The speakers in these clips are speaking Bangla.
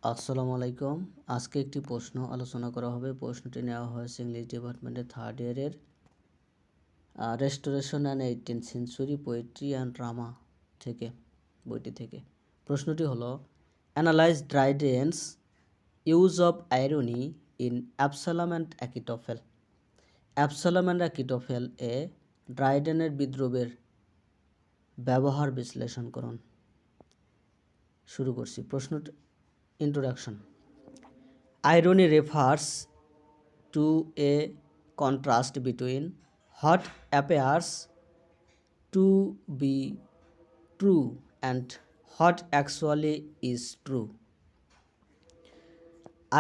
আসসালামু আলাইকুম। আজকে একটি প্রশ্ন আলোচনা করা হবে। প্রশ্নটি নেওয়া হয়েছে ইংলিশ ডিপার্টমেন্টের থার্ড ইয়ারের restoration and 18th century poetry and drama থেকে, বইটি থেকে। প্রশ্নটি হলো, analyse Dryden's use of irony in Absalom and Achitophel. Absalom and Achitophel এ ড্রাইডেনের বিদ্রোহের ব্যবহার বিশ্লেষণ করুন। শুরু করছি প্রশ্নটি। Introduction. Irony refers to a contrast between what appears to be true and what actually is true.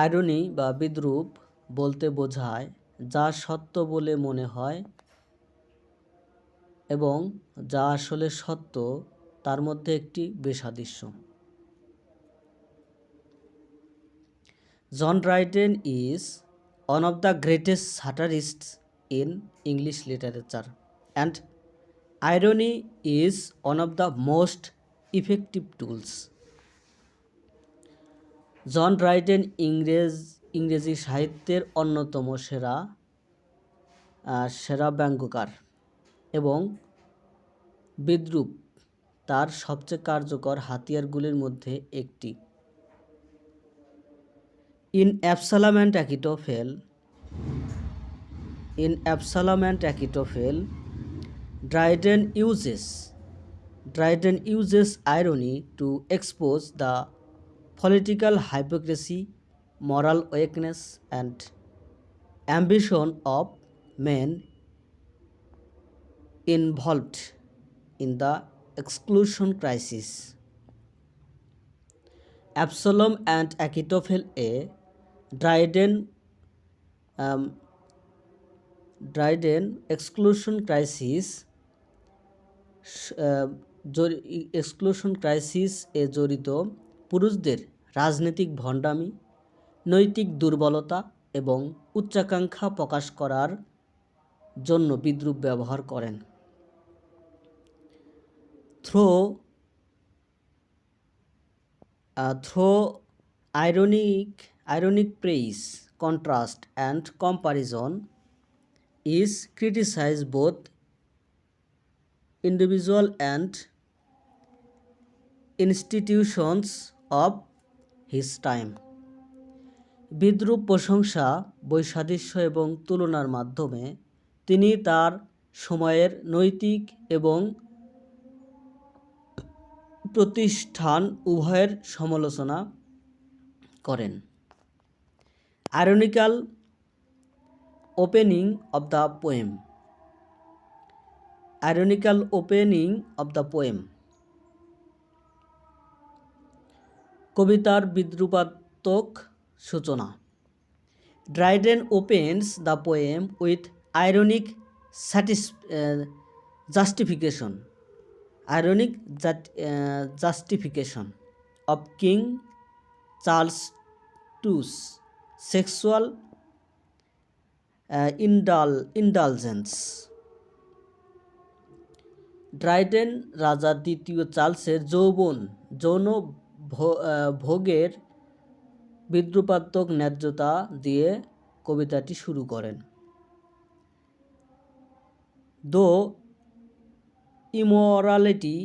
Irony বা বিদ্রূপ বলতে বোঝায় যা সত্য বলে মনে হয় এবং যা আসলে সত্য তার মধ্যে একটি বেসাদৃশ্য। John Dryden is one of the greatest satirists in English literature, and irony is one of the most effective tools. John Dryden ইংরেজি সাহিত্যের অন্যতম সেরা ব্যঙ্গকার এবং বিদ্রূপ তার সবচেয়ে কার্যকর হাতিয়ারগুলির মধ্যে একটি। In Absalom and Achitophel, Dryden uses irony to expose the political hypocrisy, moral weakness, and ambition of men involved in the exclusion crisis. Absalom and Achitophel A. Dryden exclusion crisis এ জড়িত পুরুষদের রাজনৈতিক ভণ্ডামি, নৈতিক দুর্বলতা এবং উচ্চাকাঙ্ক্ষা প্রকাশ করার জন্য বিদ্রূপ ব্যবহার করেন। Through ironic praise, contrast, and comparison is criticized both individual and institutions of his time. বিদ্রূপ প্রশংসা, বৈসাদৃশ্য এবং তুলনার মাধ্যমে তিনি তার সময়ের নৈতিক এবং প্রতিষ্ঠান উভয়ের সমালোচনা করেন। Ironical opening of the poem. কবিতার বিদ্রূপাত্মক সূচনা। Dryden opens the poem with ironic justification of King Charles II's sexual indulgence. Dryden রাজা দ্বিতীয় চার্লসের যৌন ভোগের বিদ্রূপাত্মক ন্যায্যতা দিয়ে কবিতাটি শুরু করেন। Though immorality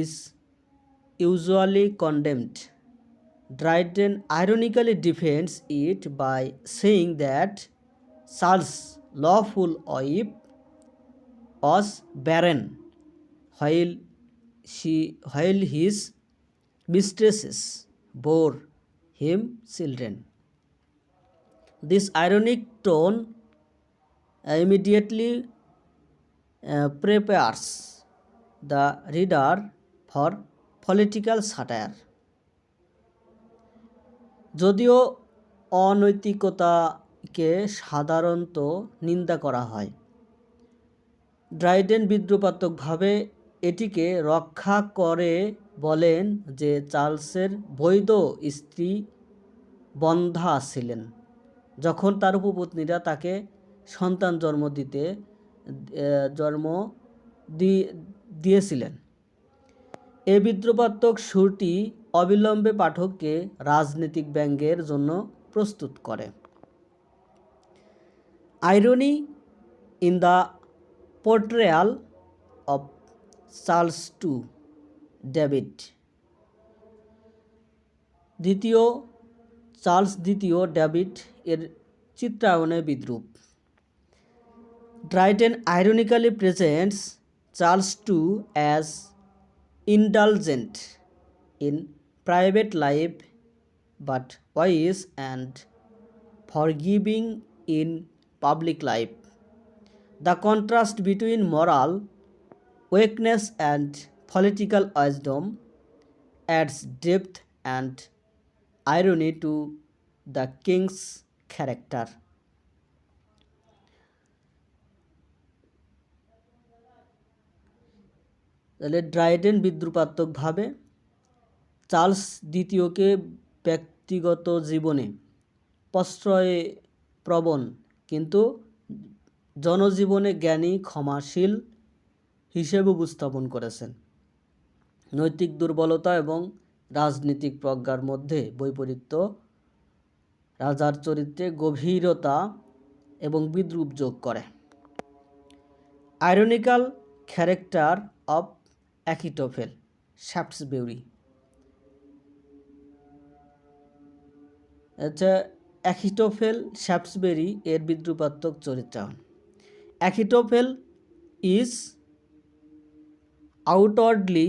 is usually condemned, Dryden ironically defends it by saying that Charles' lawful wife was barren while his mistresses bore him children. This ironic tone immediately prepares the reader for political satire. যদিও অনৈতিকতাকে সাধারণত নিন্দা করা হয়, ড্রাইডেন বিদ্রূপাত্মকভাবে এটিকে রক্ষা করে বলেন যে চার্লসের বৈধ স্ত্রী বন্ধ্যা ছিলেন যখন তার উপপত্নীরা তাকে সন্তান জন্ম দিয়েছিলেন। এই বিদ্রূপাত্মক সুরটি অবিলম্বে পাঠককে রাজনৈতিক ব্যঙ্গের জন্য প্রস্তুত করে। Irony in the portrayal of Charles two David Charles দ্বিতীয় ডেভিড এর চিত্রায়নে বিদ্রূপ। Dryden ironically presents Charles II as indulgent in private life but wise and forgiving in public life. The contrast between moral weakness and political wisdom adds depth and irony to the king's character. তাহলে ড্রাইডেন বিদ্রূপাত্মকভাবে চার্লস দ্বিতীয়কে ব্যক্তিগত জীবনে প্রশ্রয়ে প্রবণ কিন্তু জনজীবনে জ্ঞানী ক্ষমাশীল হিসেবে উপস্থাপন করেছেন। নৈতিক দুর্বলতা এবং রাজনৈতিক প্রজ্ঞার মধ্যে বৈপরীত্য রাজার চরিত্রে গভীরতা এবং বিদ্রূপ যোগ করে। Ironical character of Achitophel Shaftesbury. আচ্ছা, অ্যাকিটোফেল শ্যাফটসবিউরি এর বিদ্রূপাত্মক চরিত্রায়ন। Achitophel is outwardly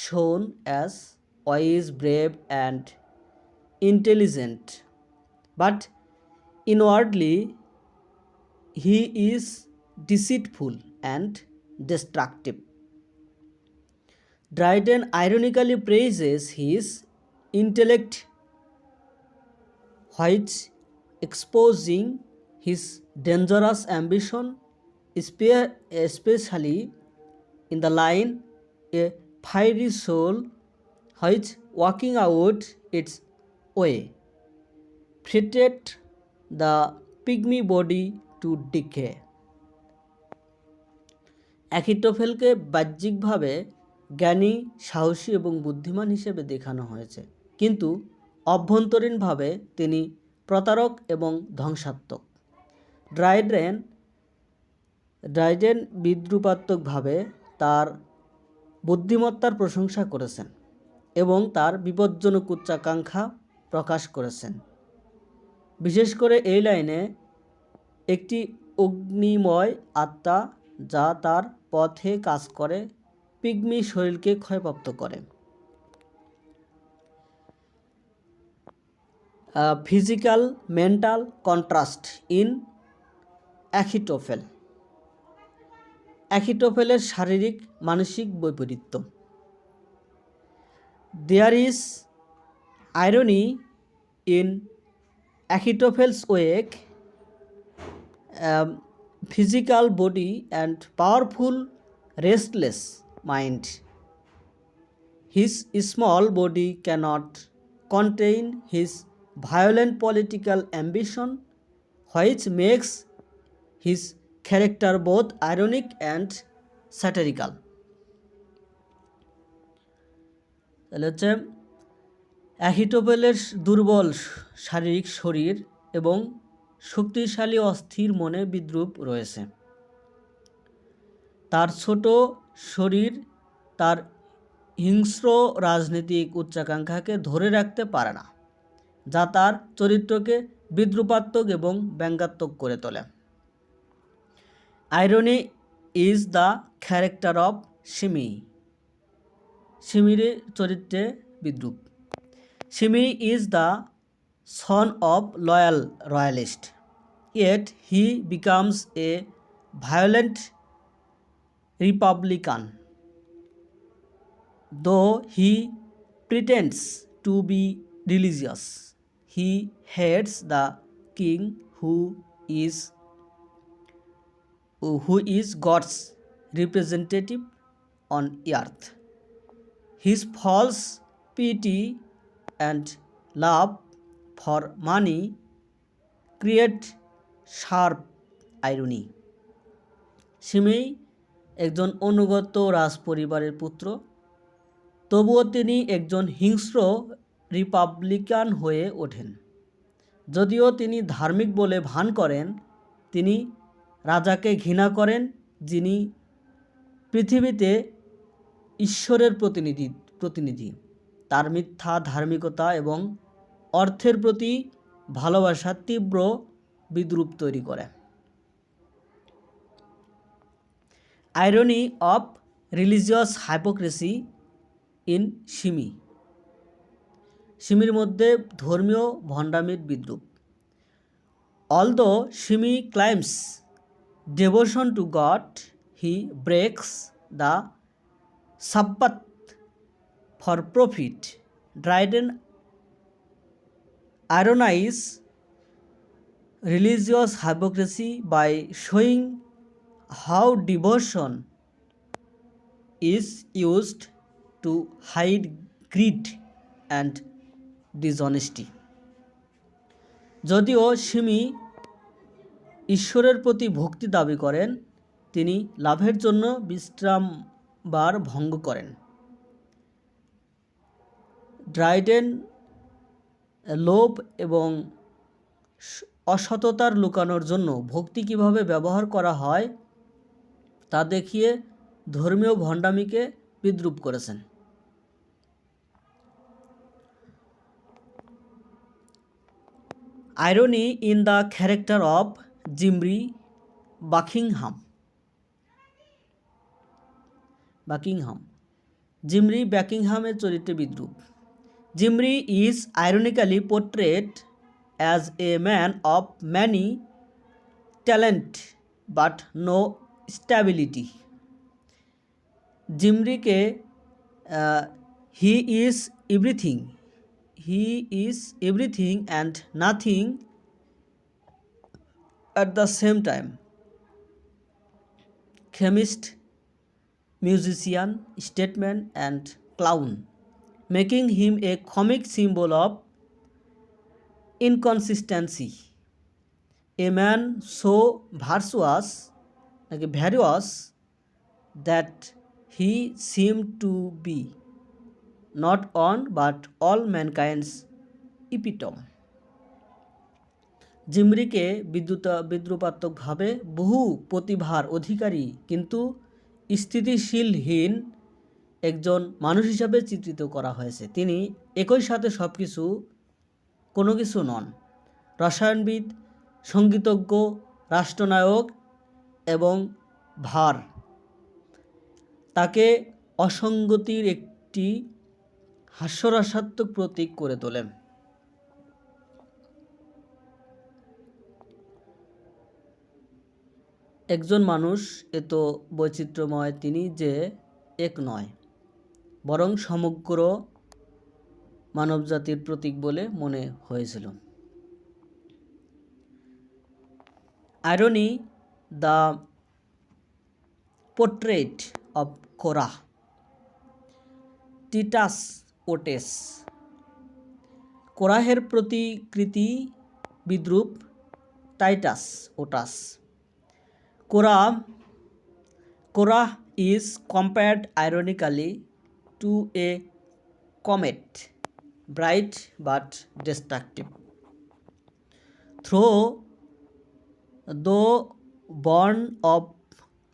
shown as wise, brave, and intelligent, but inwardly he is deceitful and destructive. Dryden ironically praises his intellect while exposing his dangerous ambition, especially in the line, "A fiery soul which, walking out its way, fitted the pygmy body to decay." অ্যাকিটোফেলকে বাহ্যিকভাবে জ্ঞানী, সাহসী এবং বুদ্ধিমান হিসেবে দেখানো হয়েছে, কিন্তু অভ্যন্তরীণভাবে তিনি প্রতারক এবং ধ্বংসাত্মক। ড্রাইডেন বিদ্রূপাত্মকভাবে তার বুদ্ধিমত্তার প্রশংসা করেছেন এবং তার বিপজ্জনক উচ্চাকাঙ্ক্ষা প্রকাশ করেছেন, বিশেষ করে এই লাইনে, একটি অগ্নিময় আত্মা যা তার পথে কাজ করে, পিগমি শরীরকে ক্ষয়প্রাপ্ত করে। Physical mental contrast in Achitophel. অ্যাকিটোফেলের শারীরিক মানসিক বৈপরীত্য। There is irony in Achitophel's weak physical body and powerful restless mind. His small body cannot contain his violent political ambition, which makes his character both ironic and satirical. তাহলে হচ্ছে অ্যাকিটোফেলের দুর্বল শারীরিক শরীর এবং শক্তিশালী অস্থির মনে বিদ্রূপ রয়েছে। তার ছোট শরীর তার হিংস্র রাজনৈতিক উচ্চাকাঙ্ক্ষাকে ধরে রাখতে পারে না, যা তার চরিত্রকে বিদ্রূপাত্মক এবং ব্যঙ্গাত্মক করে তোলে। Irony is the character of Shimei. সিমির চরিত্রে বিদ্রূপ। Shimei is the son of loyal royalist, yet he becomes a violent republican. Though he pretends to be religious, he hates the king who is God's representative on earth. His false piety and love for money create sharp irony. সিমেই একজন অনুগত রাজপরিবারের পুত্র, তবুও তিনি একজন হিংস্র রিপাবলিকান হয়ে ওঠেন। যদিও তিনি ধার্মিক বলে ভান করেন, তিনি রাজাকে ঘৃণা করেন, যিনি পৃথিবীতে ঈশ্বরের প্রতিনিধি। তার মিথ্যা ধার্মিকতা এবং অর্থের প্রতি ভালোবাসা তীব্র বিদ্রূপ তৈরি করে। Irony of religious hypocrisy in Shimei. সিমির মধ্যে ধর্মীয় ভণ্ডামির বিদ্রূপ। Although Shimei claims devotion to God, he breaks the Sabbath for profit. Dryden ironizes religious hypocrisy by showing how devotion is used to hide greed and dishonesty. যদিও সিমি ঈশ্বরের প্রতি ভক্তি দাবি করেন, তিনি লাভের জন্য বিশ্রামবার ভঙ্গ করেন। ড্রাইডেন লোভ এবং অসততার লুকানোর জন্য ভক্তি কিভাবে ব্যবহার করা হয় তা দেখিয়ে ধর্মীয় ভণ্ডামিকে বিদ্রূপ করেছেন। Irony in the character of Zimri Buckingham. Zimri Buckingham চরিত্রে বিদ্রূপ। Zimri is ironically portrait as a man of many talent but no stability. জিমরিকে he is everything and nothing at the same time. Chemist, musician, statesman and clown, making him a comic symbol of inconsistency. A man so virtuous that he seemed to be not one but all mankind's epitome. জিমরিকে বিদ্রূপাত্মকভাবে বহু প্রতিভার অধিকারী কিন্তু স্থিতিশীলহীন একজন মানুষ হিসাবে চিত্রিত করা হয়েছে। তিনি একই সাথে কোনো কিছু নন। রসায়নবিদ, সঙ্গীতজ্ঞ, রাষ্ট্রনায়ক এবং ভার তাকে অসঙ্গতির একটি হাস্যরসাত্মক প্রতীক করে তোলেন। একজন মানুষ এত বৈচিত্র্যময় তিনি যে এক নয়, বরং সমগ্র মানবজাতির প্রতীক বলে মনে হয়েছিল। Irony the portrait of Korah. Titus Oates. কোরাহের প্রতিকৃতি বিদ্রূপ। Titus Oates. Korah is compared ironically to a comet, bright but destructive. Though born of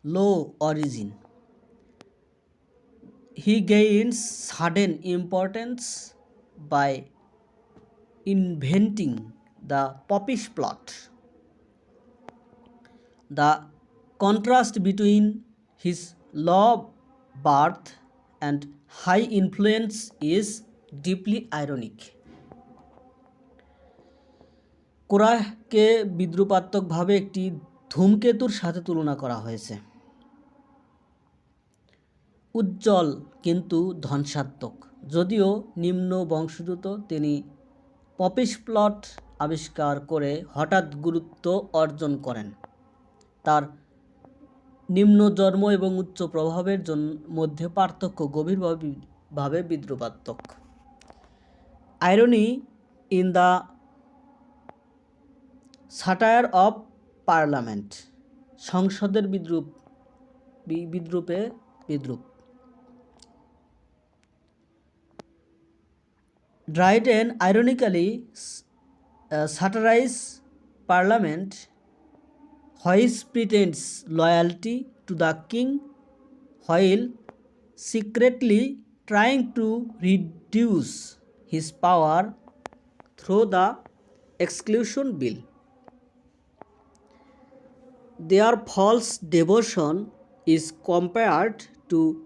low origin, he gains sudden importance by inventing the popish plot. The contrast between his low birth and high influence is deeply ironic. কোরাহকে বিদ্রূপাত্মকভাবে একটি ধূমকেতুর সাথে তুলনা করা হয়েছে। উজ্জ্বল কিন্তু ধ্বংসাত্মক। যদিও নিম্ন বংশোদ্ভূত, তিনি পপিশ প্লট আবিষ্কার করে হঠাৎ গুরুত্ব অর্জন করেন। তার নিম্ন জন্ম এবং উচ্চ প্রভাবের মধ্যে পার্থক্য গভীরভাবে বিদ্রূপাত্মক। Irony in the satire of parliament. সংসদের বিদ্রূপ। Dryden ironically satirized Parliament, which pretends loyalty to the king while secretly trying to reduce his power through the Exclusion Bill. Their false devotion is compared to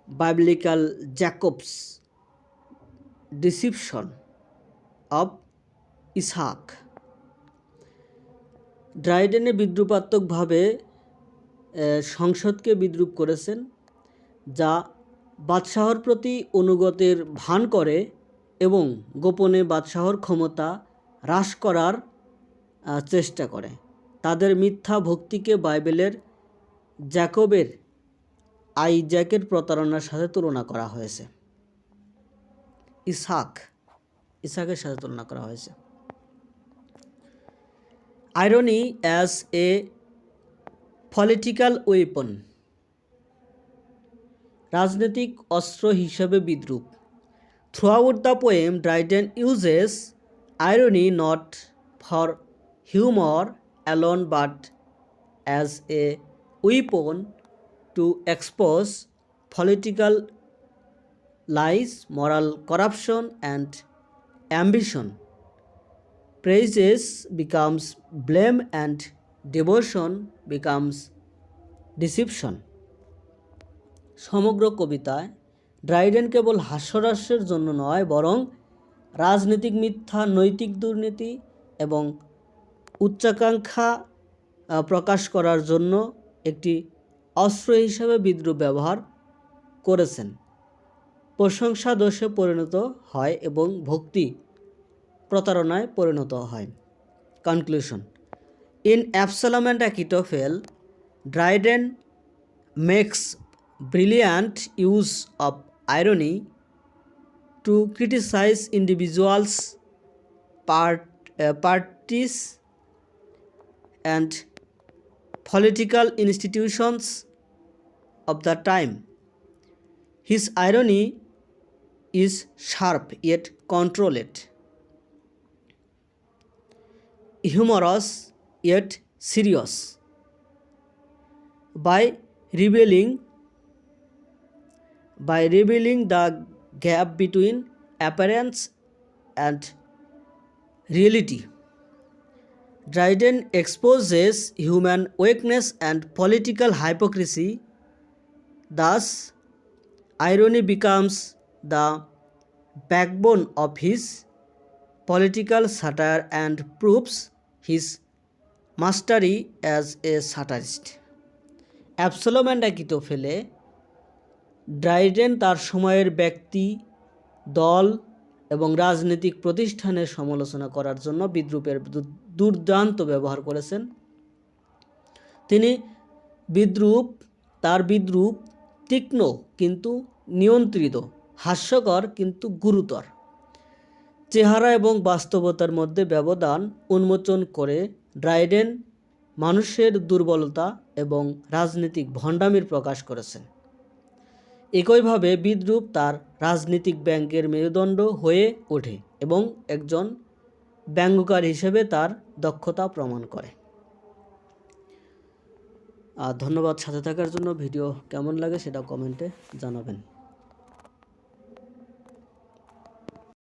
biblical Jacob's deception of Isaac. ড্রাইডেনে বিদ্রুপাত্মকভাবে সংসদকে বিদ্রূপ করেছেন, যা বাদশাহর প্রতি অনুগতের ভান করে এবং গোপনে বাদশাহর ক্ষমতা হ্রাস করার চেষ্টা করে। তাদের মিথ্যা ভক্তিকে বাইবেলের জ্যাকবের আইজ্যাকের প্রতারণার সাথে তুলনা করা হয়েছে। ইসাকের সাথে তুলনা করা হয়েছে। Irony as a political weapon, রাজনৈতিক অস্ত্র হিসেবে বিদ্রূপ। Throughout the poem, Dryden uses irony not for humour alone but as a weapon to expose political lies, moral corruption, and ambition. Praises becomes blame and devotion becomes deception. সমগ্র কবিতায় ড্রাইডেন কেবল হাস্যরসের জন্য নয়, বরং রাজনৈতিক মিথ্যা, নৈতিক দুর্নীতি এবং উচ্চাকাঙ্ক্ষা প্রকাশ করার জন্য একটি অস্ত্র হিসেবে বিদ্রূপ ব্যবহার করেছেন। প্রশংসা দোষে পরিণত হয় এবং ভক্তি প্রতারণায় পরিণত হয়। Conclusion: in Absalom and Achitophel, Dryden makes brilliant use of irony to criticize individuals, parties, and political institutions of the time. His irony is sharp yet controlled, humorous yet serious. By revealing the gap between appearance and reality, Dryden exposes human weakness and political hypocrisy. Thus, irony becomes the backbone of his political satire and proves his mastery as a satirist. Absalom and অ্যাকিটোফেলে ড্রাইডেন তার সময়ের ব্যক্তি, দল এবং রাজনৈতিক প্রতিষ্ঠানের সমালোচনা করার জন্য বিদ্রূপের দুর্দান্ত ব্যবহার করেছেন। তিনি তার বিদ্রূপ তীক্ষ্ণ কিন্তু নিয়ন্ত্রিত, হাস্যকর কিন্তু গুরুতর, চেহারা এবং বাস্তবতার মধ্যে ব্যবধান উন্মোচন করে ড্রাইডেন মানুষের দুর্বলতা এবং রাজনৈতিক ভণ্ডামির প্রকাশ করেছেন। একইভাবে বিদ্রূপ তার রাজনৈতিক ব্যঙ্গের মেরুদণ্ড হয়ে ওঠে এবং একজন ব্যঙ্গকার হিসেবে তার দক্ষতা প্রমাণ করে। ধন্যবাদ সাথে থাকার জন্য। ভিডিও কেমন লাগে সেটা কমেন্টে জানাবেন।